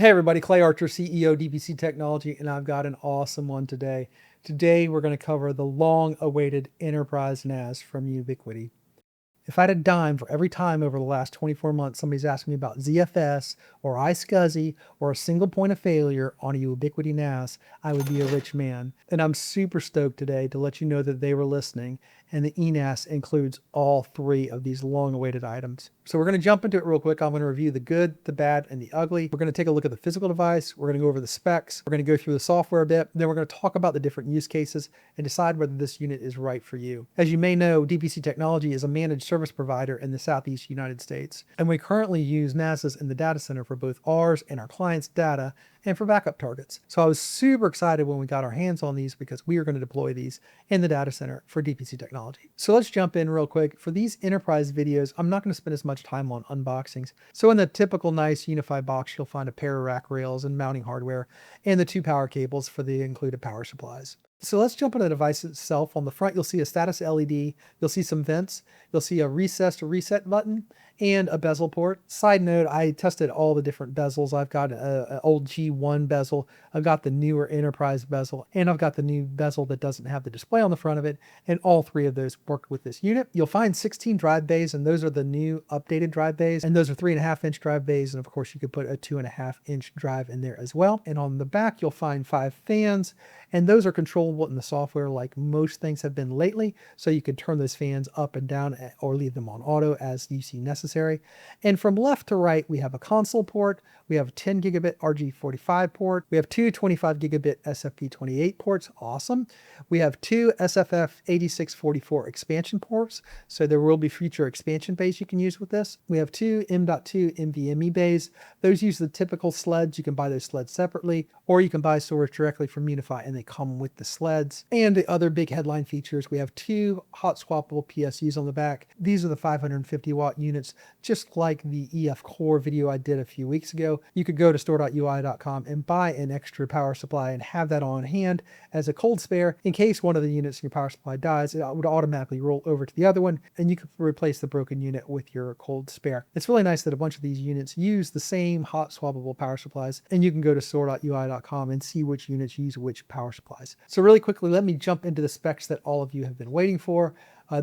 Hey everybody, Clay Archer, CEO, DPC Technology, and I've got an awesome one today. Today we're going to cover the long-awaited Enterprise NAS from Ubiquiti. If I had a dime for every time over the last 24 months somebody's asked me about ZFS or iSCSI or a single point of failure on a Ubiquiti NAS, I would be a rich man. And I'm super stoked today to let you know that they were listening, and the ENAS includes all three of these long-awaited items. So we're going to jump into it real quick. I'm going to review the good, the bad, and the ugly. We're going to take a look at the physical device. We're going to go over the specs. We're going to go through the software a bit. Then we're going to talk about the different use cases and decide whether this unit is right for you. As you may know, DPC Technology is a managed service provider in the Southeast United States, and we currently use NASs in the data center for both ours and our clients' data and for backup targets. So I was super excited when we got our hands on these because we are going to deploy these in the data center for DPC Technology. So let's jump in real quick. For these enterprise videos, I'm not going to spend as much time on unboxings. So in the typical nice UniFi box, you'll find a pair of rack rails and mounting hardware and the two power cables for the included power supplies. So let's jump into the device itself. On the front, you'll see a status LED. You'll see some vents. You'll see a recess to reset button and a bezel port. Side note, I tested all the different bezels. I've got an old G1 bezel. I've got the newer Enterprise bezel, and I've got the new bezel that doesn't have the display on the front of it. And all three of those worked with this unit. You'll find 16 drive bays, and those are the new updated drive bays. And those are 3.5-inch drive bays. And of course, you could put a 2.5-inch drive in there as well. And on the back, you'll find 5 fans, and those are controllable in the software like most things have been lately. So you can turn those fans up and down or leave them on auto as you see necessary. And from left to right, we have a console port. We have a 10 gigabit RG45 port. We have two 25 gigabit SFP28 ports. Awesome. We have two SFF8644 expansion ports. So there will be future expansion bays you can use with this. We have two M.2 NVMe bays. Those use the typical sleds. You can buy those sleds separately, or you can buy storage directly from UniFi and they come with the sleds. And the other big headline features, we have two hot swappable PSUs on the back. These are the 550 watt units, just like the EF Core video I did a few weeks ago. You could go to store.ui.com and buy an extra power supply and have that on hand as a cold spare in case one of the units in your power supply dies. It would automatically roll over to the other one, and you could replace the broken unit with your cold spare. It's really nice that a bunch of these units use the same hot swappable power supplies, and you can go to store.ui.com and see which units use which power supplies. So really quickly, let me jump into the specs that all of you have been waiting for.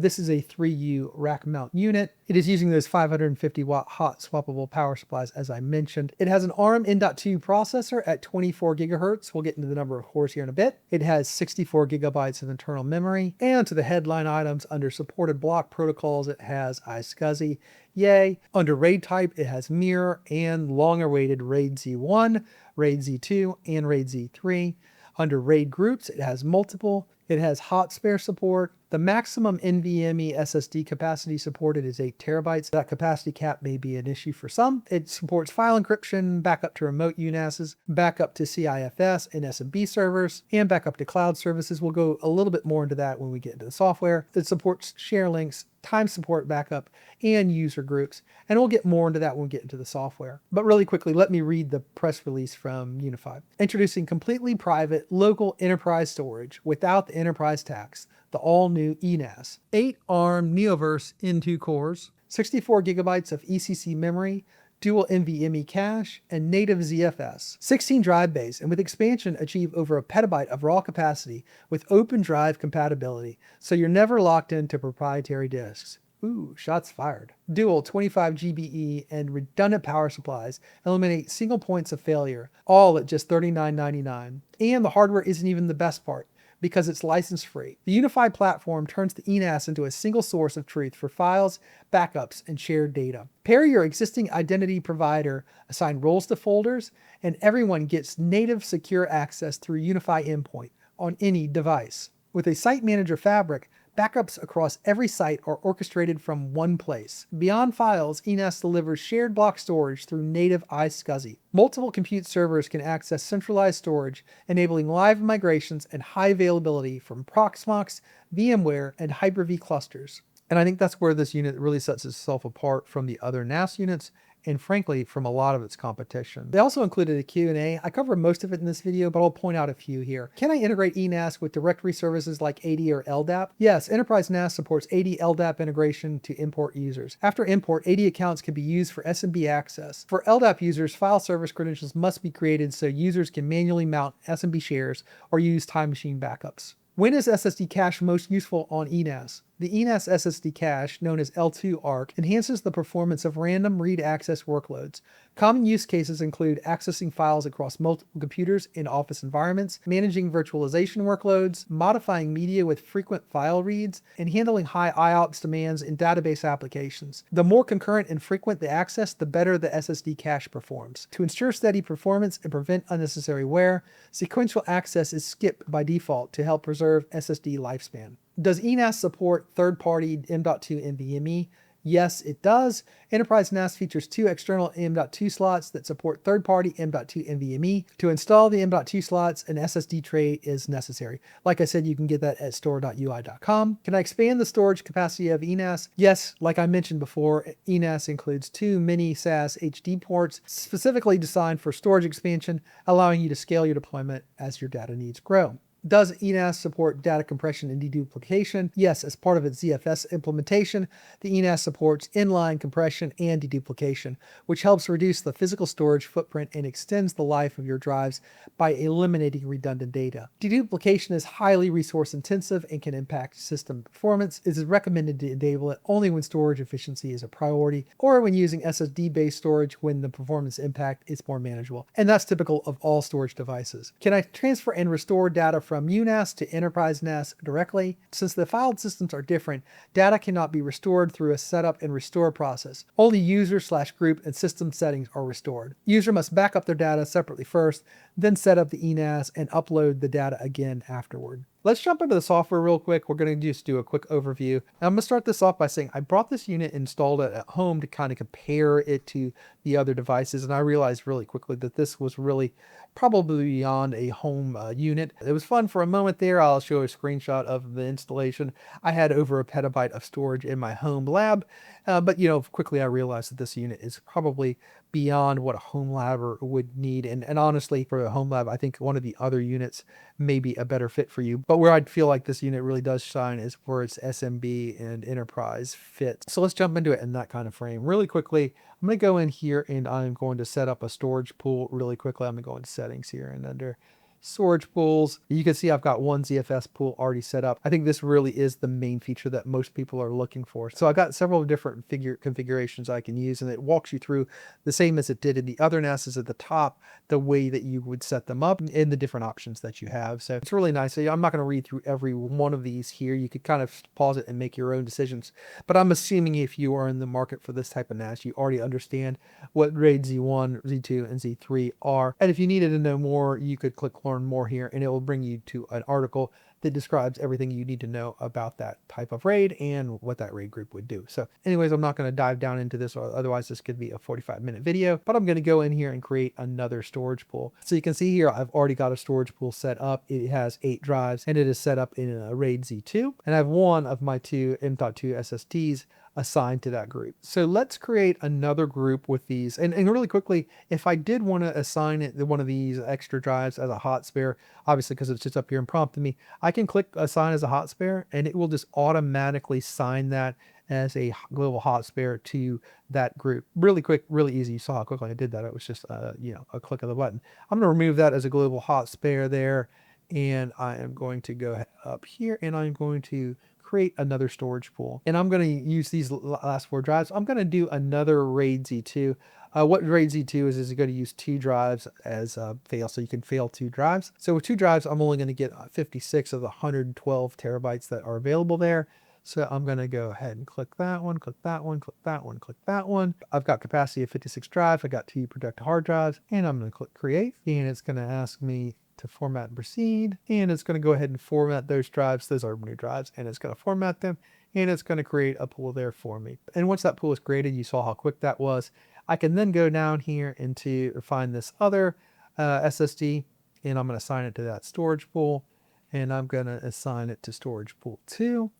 This is a 3U rack mount unit. It is using those 550 watt hot swappable power supplies as I mentioned. It has an ARM N.2 processor at 24 gigahertz. We'll get into the number of cores here in a bit. It has 64 gigabytes of internal memory. And to the headline items, under supported block protocols, it has iSCSI. Yay. Under RAID type, it has Mirror and long-awaited RAID Z1, RAID Z2, and RAID Z3. Under RAID groups, it has multiple. It has hot spare support. The maximum NVMe SSD capacity supported is 8 terabytes. That capacity cap may be an issue for some. It supports file encryption, backup to remote UNASs, backup to CIFS and SMB servers, and backup to cloud services. We'll go a little bit more into that when we get into the software. It supports share links, time support backup, and user groups. And we'll get more into that when we get into the software. But really quickly, let me read the press release from UniFi. Introducing completely private local enterprise storage without the enterprise tax. The all-new ENAS. 8 ARM Neoverse N2 cores, 64 gigabytes of ECC memory, dual NVMe cache, and native ZFS. 16 drive bays, and with expansion achieve over a petabyte of raw capacity with open drive compatibility, so you're never locked into proprietary disks. Ooh, shots fired. Dual 25 GBE and redundant power supplies eliminate single points of failure, all at just $39.99. And the hardware isn't even the best part, because it's license free. The UniFi platform turns the ENAS into a single source of truth for files, backups, and shared data. Pair your existing identity provider, assign roles to folders, and everyone gets native secure access through UniFi endpoint on any device. With a site manager fabric, backups across every site are orchestrated from one place. Beyond files, ENAS delivers shared block storage through native iSCSI. Multiple compute servers can access centralized storage, enabling live migrations and high availability from Proxmox, VMware, and Hyper-V clusters. And I think that's where this unit really sets itself apart from the other NAS units, and frankly, from a lot of its competition. They also included a Q&A. I covered most of it in this video, but I'll point out a few here. Can I integrate ENAS with directory services like AD or LDAP? Yes, Enterprise NAS supports AD LDAP integration to import users. After import, AD accounts can be used for SMB access. For LDAP users, file service credentials must be created so users can manually mount SMB shares or use time machine backups. When is SSD cache most useful on ENAS? The ENAS SSD cache, known as L2 ARC, enhances the performance of random read access workloads. Common use cases include accessing files across multiple computers in office environments, managing virtualization workloads, modifying media with frequent file reads, and handling high IOPS demands in database applications. The more concurrent and frequent the access, the better the SSD cache performs. To ensure steady performance and prevent unnecessary wear, sequential access is skipped by default to help preserve SSD lifespan. Does ENAS support third-party M.2 NVMe? Yes, it does. Enterprise NAS features 2 external M.2 slots that support third-party M.2 NVMe. To install the M.2 slots, an SSD tray is necessary. Like I said, you can get that at store.ui.com. Can I expand the storage capacity of ENAS? Yes, like I mentioned before, ENAS includes 2 mini SAS HD ports specifically designed for storage expansion, allowing you to scale your deployment as your data needs grow. Does ENAS support data compression and deduplication? Yes, as part of its ZFS implementation, the ENAS supports inline compression and deduplication, which helps reduce the physical storage footprint and extends the life of your drives by eliminating redundant data. Deduplication is highly resource intensive and can impact system performance. It is recommended to enable it only when storage efficiency is a priority or when using SSD-based storage when the performance impact is more manageable. And that's typical of all storage devices. Can I transfer and restore data from UNAS to Enterprise NAS directly? Since the filed systems are different, data cannot be restored through a setup and restore process. Only user/group and system settings are restored. User must back up their data separately first, then set up the ENAS and upload the data again afterward. Let's jump into the software real quick. We're going to just do a quick overview. And I'm going to start this off by saying I brought this unit and installed it at home to kind of compare it to the other devices. And I realized really quickly that this was really probably beyond a home unit. It was fun for a moment there. I'll show a screenshot of the installation. I had over 1 petabyte of storage in my home lab. But quickly I realized that this unit is probably beyond what a home lab would need. And honestly, for a home lab, I think one of the other units may be a better fit for you. But where I'd feel like this unit really does shine is where its SMB and enterprise fit. So let's jump into it in that kind of frame. Really quickly, I'm going to go in here and I'm going to set up a storage pool really quickly. I'm going to go into settings here and under storage pools. You can see I've got one ZFS pool already set up. I think this really is the main feature that most people are looking for. So I've got several different configurations I can use, and it walks you through the same as it did in the other NASs at the top, the way that you would set them up and the different options that you have. So it's really nice. So I'm not going to read through every one of these here. You could kind of pause it and make your own decisions. But I'm assuming if you are in the market for this type of NAS, you already understand what RAID Z1, Z2, and Z3 are. And if you needed to know more, you could click learn more here and it will bring you to an article that describes everything you need to know about that type of RAID and what that RAID group would do. So anyways, I'm not going to dive down into this, or otherwise this could be a 45-minute video, but I'm going to go in here and create another storage pool. So you can see here, I've already got a storage pool set up. It has 8 drives and it is set up in a RAID Z2. And I have one of my 2 M.2 SSDs assigned to that group. So let's create another group with these. And really quickly, if I did want to assign it one of these extra drives as a hot spare, obviously because it's just up here and prompting me, I can click assign as a hot spare and it will just automatically sign that as a global hot spare to that group. Really quick, really easy. You saw how quickly I did that. It was just a click of the button. I'm going to remove that as a global hot spare there. And I am going to go up here and I'm going to create another storage pool. And I'm going to use these last 4 drives. I'm going to do another RAID Z2. What RAID Z2 is going to use 2 drives as fail. So you can fail 2 drives. So with 2 drives, I'm only going to get 56 of the 112 terabytes that are available there. So I'm going to go ahead and click that one, click that one, click that one, click that one. I've got capacity of 56 drives. I got 2 protected hard drives and I'm going to click create and it's going to ask me to format and proceed, and it's going to go ahead and format those drives. Those are new drives, and it's going to format them, and it's going to create a pool there for me. And once that pool is created, you saw how quick that was. I can then go down here into find this other SSD, and I'm going to assign it to that storage pool, and I'm going to assign it to storage pool 2.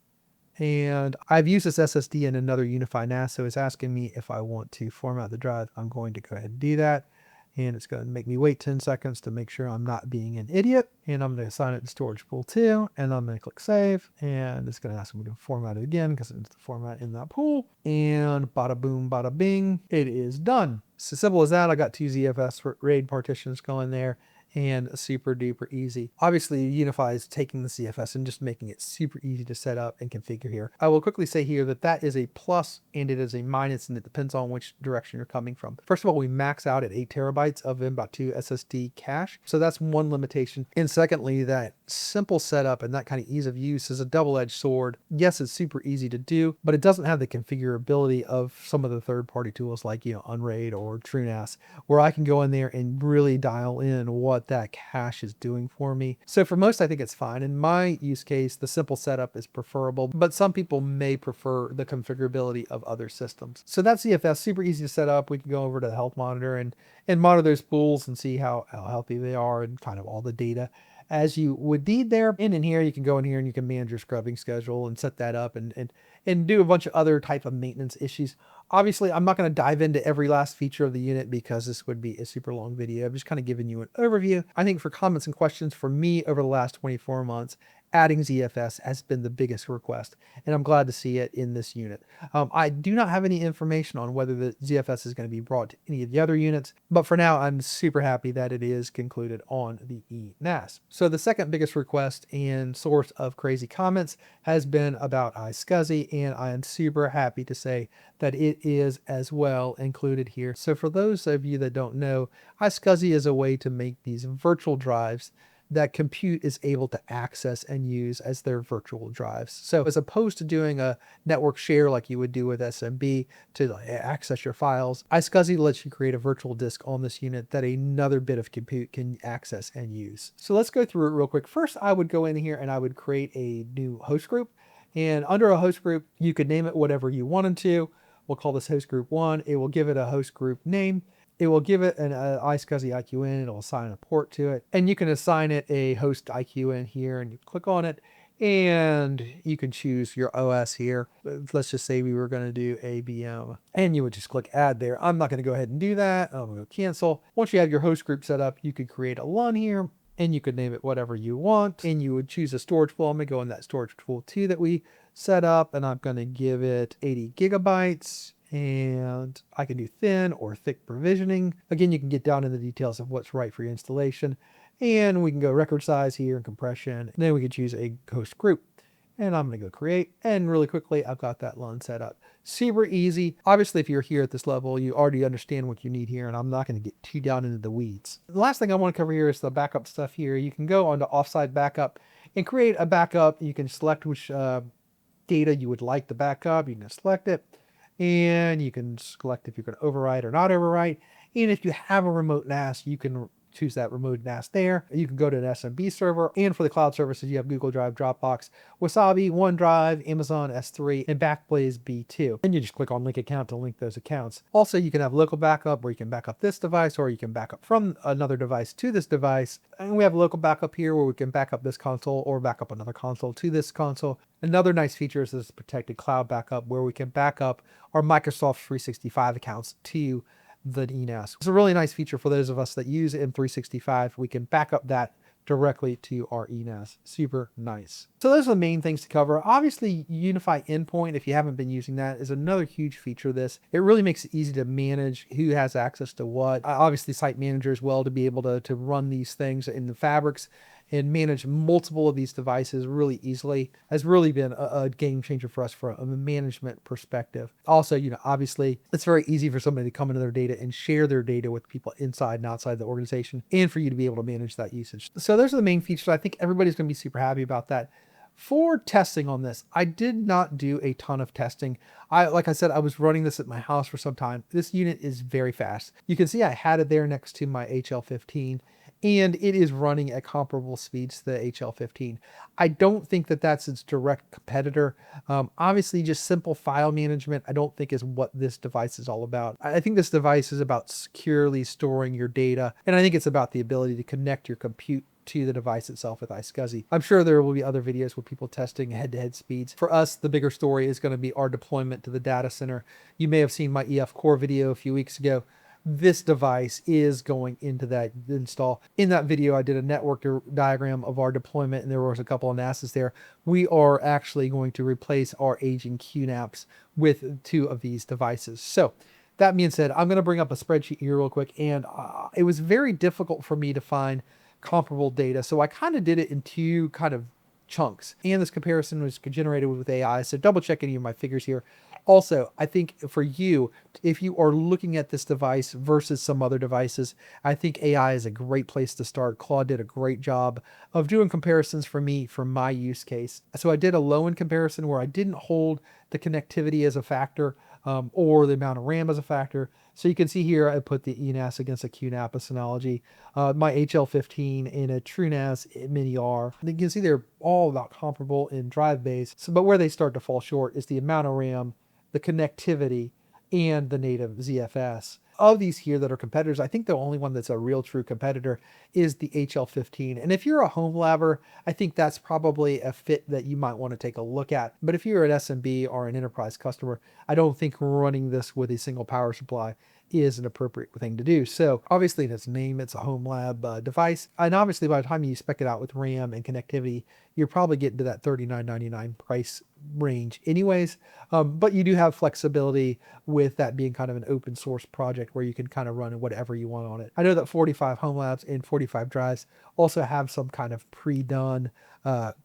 And I've used this SSD in another UniFi NAS, so it's asking me if I want to format the drive. I'm going to go ahead and do that. And it's going to make me wait 10 seconds to make sure I'm not being an idiot. And I'm going to assign it to storage pool 2. And I'm going to click save. And it's going to ask me to format it again because it's the format in that pool. And bada boom, bada bing, it is done. It's as simple as that. I got 2 ZFS RAID partitions going there. And super duper easy. Obviously, UniFi is taking the CFS and just making it super easy to set up and configure here. I will quickly say here that that is a plus and it is a minus, and it depends on which direction you're coming from. First of all, we max out at 8 terabytes of M.2 SSD cache. So that's one limitation. And secondly, that simple setup and that kind of ease of use is a double-edged sword. Yes, it's super easy to do, but it doesn't have the configurability of some of the third-party tools like, Unraid or TrueNAS, where I can go in there and really dial in what that cache is doing for me. So for most, I think it's fine. In my use case, the simple setup is preferable, but some people may prefer the configurability of other systems. So that's CFS, super easy to set up. We can go over to the health monitor and monitor those pools and see how healthy they are and kind of all the data as you would need there. And in here, you can go in here and you can manage your scrubbing schedule and set that up and do a bunch of other type of maintenance issues. Obviously, I'm not going to dive into every last feature of the unit because this would be a super long video. I'm just kind of giving you an overview. I think for comments and questions for me over the last 24 months, adding ZFS has been the biggest request, and I'm glad to see it in this unit. I do not have any information on whether the ZFS is going to be brought to any of the other units, but for now, I'm super happy that it is concluded on the ENAS. So the second biggest request and source of crazy comments has been about iSCSI, and I am super happy to say that it is as well included here. So for those of you that don't know, iSCSI is a way to make these virtual drives that compute is able to access and use as their virtual drives. So as opposed to doing a network share like you would do with SMB to access your files, iSCSI lets you create a virtual disk on this unit that another bit of compute can access and use. So let's go through it real quick. First, I would go in here and I would create a new host group. And under a host group, you could name it whatever you wanted to. We'll call this host group 1. It will give it a host group name. It will give it an iSCSI IQN. It'll assign a port to it. And you can assign it a host IQN here, and you click on it. And you can choose your OS here. Let's just say we were going to do ABM. And you would just click add there. I'm not going to go ahead and do that. I'm going to cancel. Once you have your host group set up, you could create a LUN here. And you could name it whatever you want. And you would choose a storage pool. I'm going to go in that storage pool 2 that we set up. And I'm going to give it 80 gigabytes. And I can do thin or thick provisioning. Again, you can get down in the details of what's right for your installation. And we can go record size here and compression. And then we can choose a host group. And I'm going to go create. And really quickly, I've got that LUN set up. Super easy. Obviously, if you're here at this level, you already understand what you need here. And I'm not going to get too down into the weeds. The last thing I want to cover here is the backup stuff here. You can go onto offsite backup and create a backup. You can select which data you would like to back up. You can select it. And you can select if you're going to overwrite or not overwrite. And if you have a remote NAS, you can choose that remote NAS there. You can go to an SMB server. And for the cloud services, you have Google Drive, Dropbox, Wasabi, OneDrive, Amazon S3, and Backblaze B2. And you just click on link account to link those accounts. Also, you can have local backup where you can back up this device, or you can back up from another device to this device. And we have local backup here where we can back up this console or back up another console to this console. Another nice feature is this protected cloud backup where we can back up our Microsoft 365 accounts to the ENAS. It's a really nice feature for those of us that use M365. We can back up that directly to our ENAS. Super nice. So those are the main things to cover. Obviously, UniFi Endpoint, if you haven't been using that, is another huge feature of this. It really makes it easy to manage who has access to what. Obviously, Site Manager as well to be able to run these things in the fabrics and manage multiple of these devices really easily has really been a game changer for us from a management perspective. Also, obviously it's very easy for somebody to come into their data and share their data with people inside and outside the organization and for you to be able to manage that usage. So those are the main features. I think everybody's going to be super happy about that. For testing on this, I did not do a ton of testing. Like I said, I was running this at my house for some time. This unit is very fast. You can see I had it there next to my HL15. And it is running at comparable speeds to the HL15. I don't think that that's its direct competitor. Obviously, just simple file management, I don't think is what this device is all about. I think this device is about securely storing your data. And I think it's about the ability to connect your compute to the device itself with iSCSI. I'm sure there will be other videos with people testing head-to-head speeds. For us, the bigger story is going to be our deployment to the data center. You may have seen my EF Core video a few weeks ago. This device is going into that install. In that video, I did a network diagram of our deployment, and there was a couple of NASs there. We are actually going to replace our aging QNAPs with 2 of these devices. So that being said, I'm going to bring up a spreadsheet here real quick, and it was very difficult for me to find comparable data. So I kind of did it in 2 kind of chunks, and this comparison was generated with AI. So double check any of my figures here. Also, I think for you, if you are looking at this device versus some other devices, I think AI is a great place to start. Claude did a great job of doing comparisons for me for my use case. So I did a low-end comparison where I didn't hold the connectivity as a factor or the amount of RAM as a factor. So you can see here, I put the ENAS against a QNAP Synology, my HL15 in a TrueNAS Mini R. And you can see they're all about comparable in drive base. So, but where they start to fall short is the amount of RAM, the connectivity, and the native ZFS. Of these here that are competitors, I think the only one that's a real true competitor is the HL15. And if you're a home labber, I think that's probably a fit that you might want to take a look at. But if you're an SMB or an enterprise customer, I don't think running this with a single power supply is an appropriate thing to do. So obviously in its name, it's a home lab device. And obviously by the time you spec it out with RAM and connectivity, you're probably getting to that $39.99 price range anyways. But you do have flexibility with that being kind of an open source project where you can kind of run whatever you want on it. I know that 45 home labs and 45 drives also have some kind of pre-done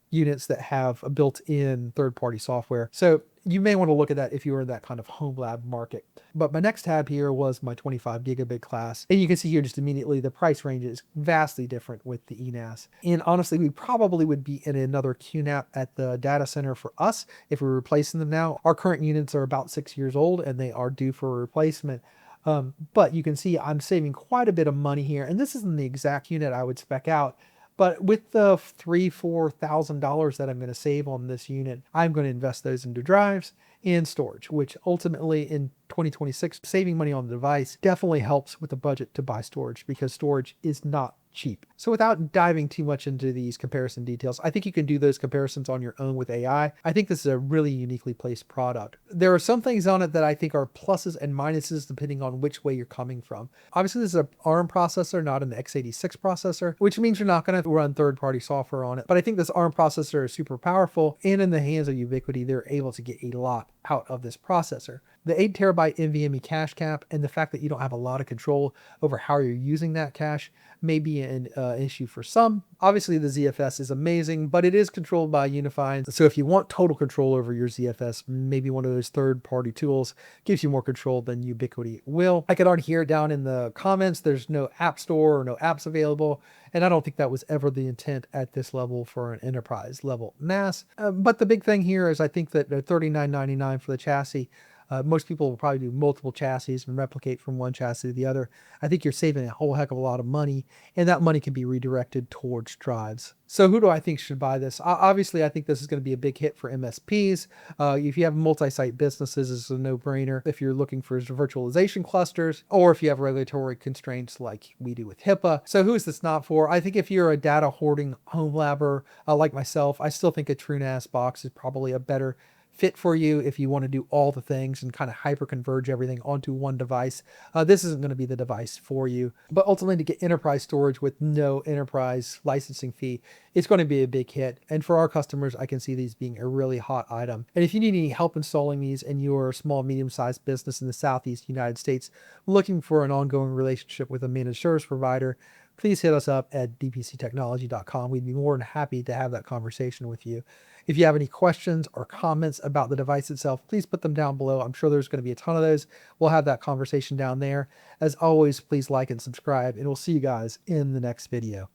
units that have a built-in third-party software. So you may want to look at that if you were in that kind of home lab market. But my next tab here was my 25 gigabit class. And you can see here just immediately the price range is vastly different with the ENAS. And honestly, we probably would be in another QNAP at the data center for us if we're replacing them now. Our current units are about 6 years old and they are due for a replacement. But you can see I'm saving quite a bit of money here. And this isn't the exact unit I would spec out. But with the $3,000-$4,000 that I'm going to save on this unit, I'm going to invest those into drives and storage, which ultimately in 2026, saving money on the device definitely helps with the budget to buy storage because storage is not cheap. So without diving too much into these comparison details, I think you can do those comparisons on your own with AI. I think this is a really uniquely placed product. There are some things on it that I think are pluses and minuses depending on which way you're coming from. Obviously, this is an ARM processor, not an x86 processor, which means you're not going to run third-party software on it. But I think this ARM processor is super powerful, and in the hands of Ubiquiti, they're able to get a lot out of this processor. The 8 terabyte NVMe cache cap and the fact that you don't have a lot of control over how you're using that cache may be an issue for some. Obviously the ZFS is amazing, but it is controlled by Unify. So if you want total control over your ZFS, maybe one of those third-party tools gives you more control than Ubiquiti will. I could already hear it down in the comments. There's no app store or no apps available. And I don't think that was ever the intent at this level for an enterprise level NAS. But the big thing here is I think that $39.99 for the chassis, most people will probably do multiple chassis and replicate from one chassis to the other. I think you're saving a whole heck of a lot of money, and that money can be redirected towards drives. So who do I think should buy this? Obviously, I think this is going to be a big hit for MSPs. If you have multi-site businesses, it's a no-brainer. If you're looking for virtualization clusters, or if you have regulatory constraints like we do with HIPAA. So who is this not for? I think if you're a data hoarding home labber like myself, I still think a TrueNAS box is probably a better fit for you if you want to do all the things and kind of hyper converge everything onto one device. This isn't going to be the device for you, but ultimately to get enterprise storage with no enterprise licensing fee, it's going to be a big hit. And for our customers, I can see these being a really hot item. And if you need any help installing these and you're a small, medium-sized business in the Southeast United States looking for an ongoing relationship with a managed service provider, please hit us up at dpctechnology.com. We'd be more than happy to have that conversation with you. If you have any questions or comments about the device itself, please put them down below. I'm sure there's going to be a ton of those. We'll have that conversation down there. As always, please like and subscribe, and we'll see you guys in the next video.